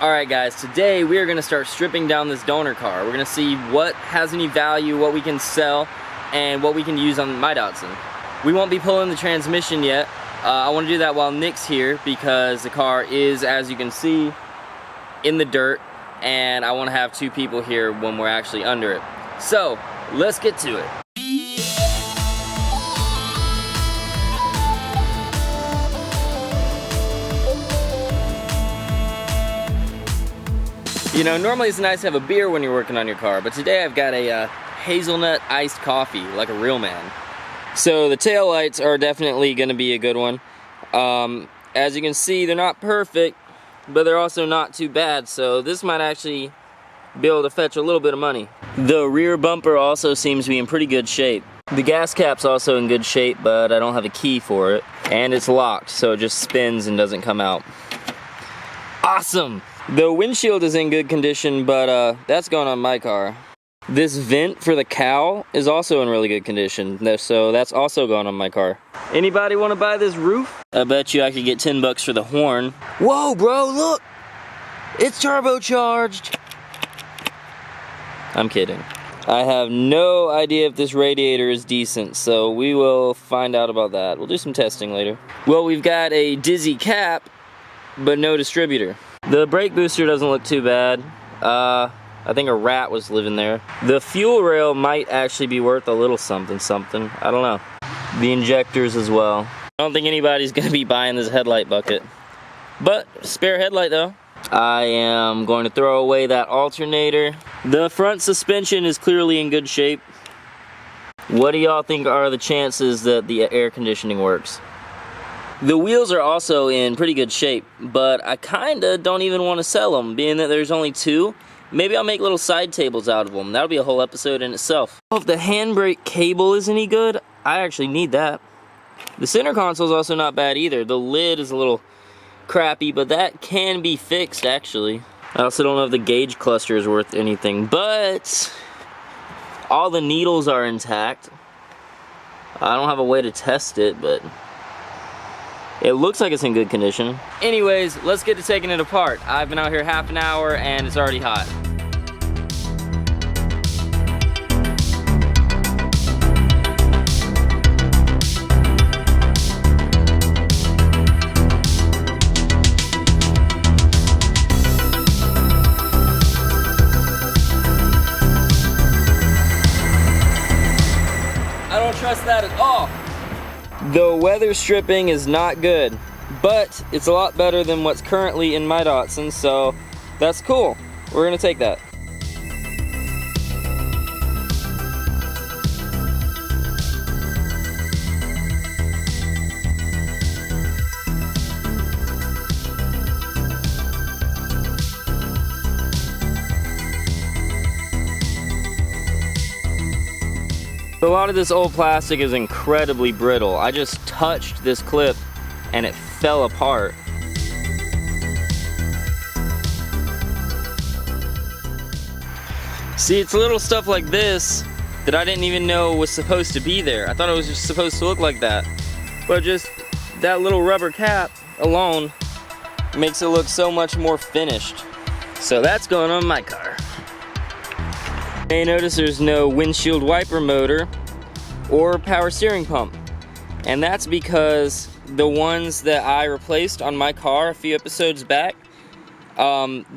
Alright guys, today we are going to start stripping down this donor car. We're going to see what has any value, what we can sell, and what we can use on my Datsun. We won't be pulling the transmission yet. I want to do that while Nick's here because the car is, as you can see, in the dirt, and I want to have two people here when we're actually under it. So, let's get to it. You know, normally it's nice to have a beer when you're working on your car, but today I've got a hazelnut iced coffee, like a real man. So the taillights are definitely going to be a good one. As you can see, they're not perfect, but they're also not too bad, so this might actually be able to fetch a little bit of money. The rear bumper also seems to be in pretty good shape. The gas cap's also in good shape, but I don't have a key for it. And it's locked, so it just spins and doesn't come out. Awesome! The windshield is in good condition, but that's going on my car. This vent for the cowl is also in really good condition, so that's also going on my car. Anybody want to buy this roof? I bet you I could get 10 bucks for the horn. Whoa, bro, look! It's turbocharged! I'm kidding. I have no idea if this radiator is decent, so we will find out about that. We'll do some testing later. Well, we've got a dizzy cap, but no distributor. The brake booster doesn't look too bad. I think a rat was living there. The fuel rail might actually be worth a little something. I don't know. The injectors as well. I don't think anybody's gonna be buying this headlight bucket. But, spare headlight though. I am going to throw away that alternator. The front suspension is clearly in good shape. What do y'all think are the chances that the air conditioning works? The wheels are also in pretty good shape, but I kinda don't even want to sell them, being that there's only two. Maybe I'll make little side tables out of them. That'll be a whole episode in itself. If the handbrake cable is any good, I actually need that. The center console is also not bad either. The lid is a little crappy, but that can be fixed actually. I also don't know if the gauge cluster is worth anything, but all the needles are intact. I don't have a way to test it, but it looks like it's in good condition. Anyways, let's get to taking it apart. I've been out here half an hour and it's already hot. I don't trust that at all. The weather stripping is not good, but it's a lot better than what's currently in my Datsun, so that's cool. We're gonna take that. A lot of this old plastic is incredibly brittle. I just touched this clip and it fell apart. See, it's little stuff like this that I didn't even know was supposed to be there. I thought it was just supposed to look like that. But just that little rubber cap alone makes it look so much more finished. So that's going on my car. You may notice there's no windshield wiper motor or power steering pump, and that's because the ones that I replaced on my car a few episodes back,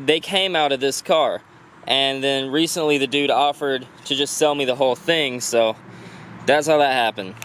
they came out of this car, and then recently the dude offered to just sell me the whole thing, so that's how that happened.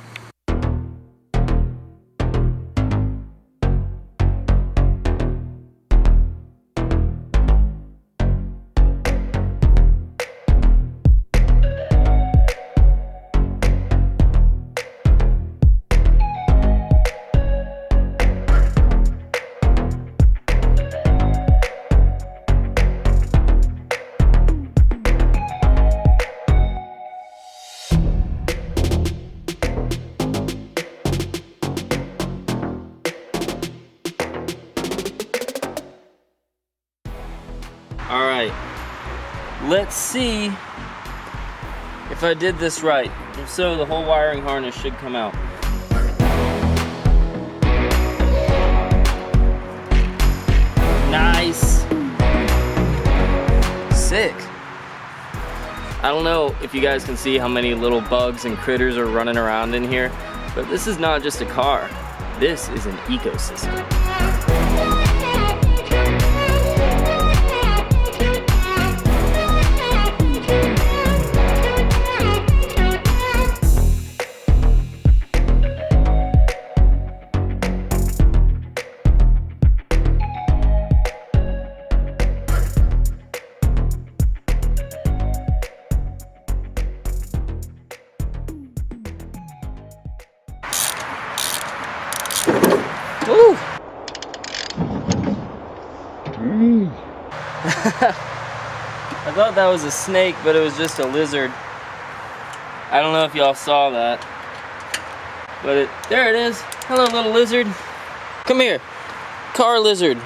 Alright, let's see if I did this right. If so, the whole wiring harness should come out. Nice. sick. I don't know if you guys can see how many little bugs and critters are running around in here, but this is not just a car. This is an ecosystem. Ooh. I thought that was a snake, but it was just a lizard. I don't know if y'all saw that, but there it is. Hello, little lizard. Come here, car lizard.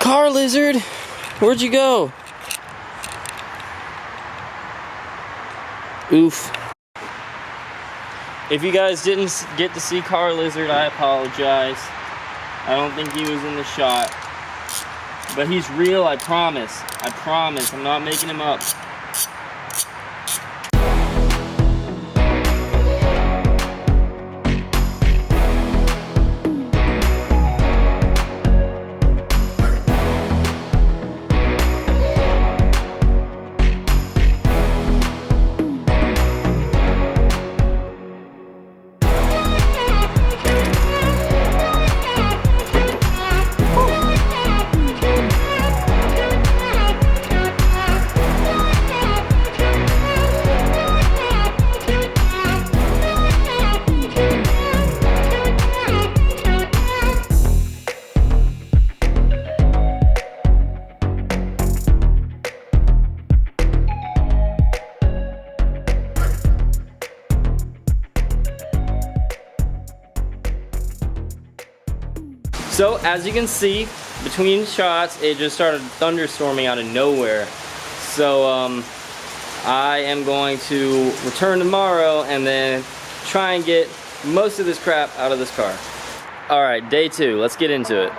Car lizard, where'd you go? Oof. If you guys didn't get to see Car Lizard, I apologize. I don't think he was in the shot. But he's real, I promise. I promise, I'm not making him up. So as you can see, between shots, it just started thunderstorming out of nowhere. So I am going to return tomorrow and then try and get most of this crap out of this car. All right, day 2, let's get into it.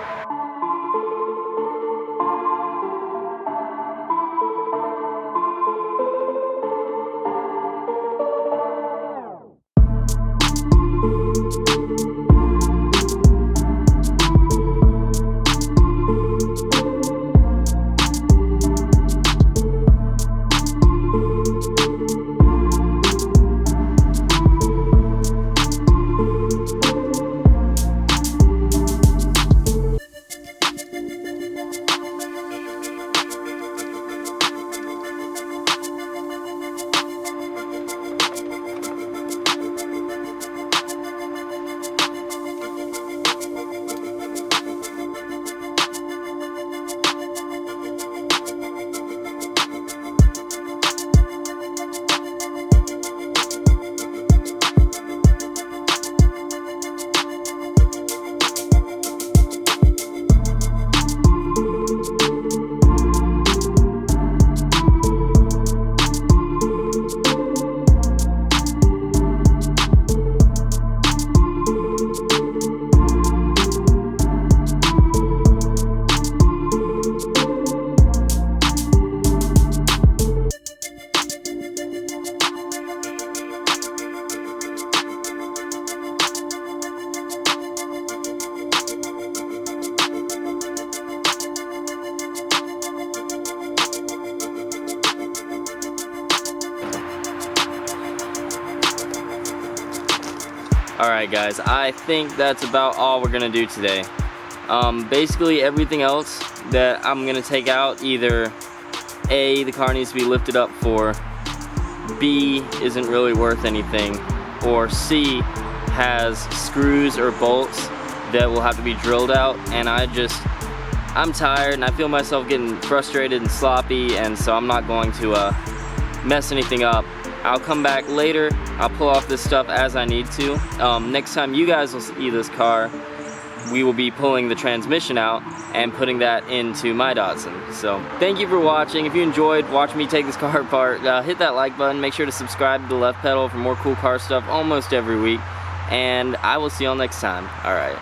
Alright guys, I think that's about all we're gonna do today. Basically everything else that I'm gonna take out, either A, the car needs to be lifted up for, B, isn't really worth anything, or C, has screws or bolts that will have to be drilled out, and I'm tired and I feel myself getting frustrated and sloppy, and so I'm not going to mess anything up. I'll come back later, I'll pull off this stuff as I need to. Next time you guys will see this car, we will be pulling the transmission out and putting that into my Datsun. So thank you for watching. If you enjoyed watching me take this car apart, hit that like button, make sure to subscribe to the left pedal for more cool car stuff almost every week, and I will see y'all next time. Alright.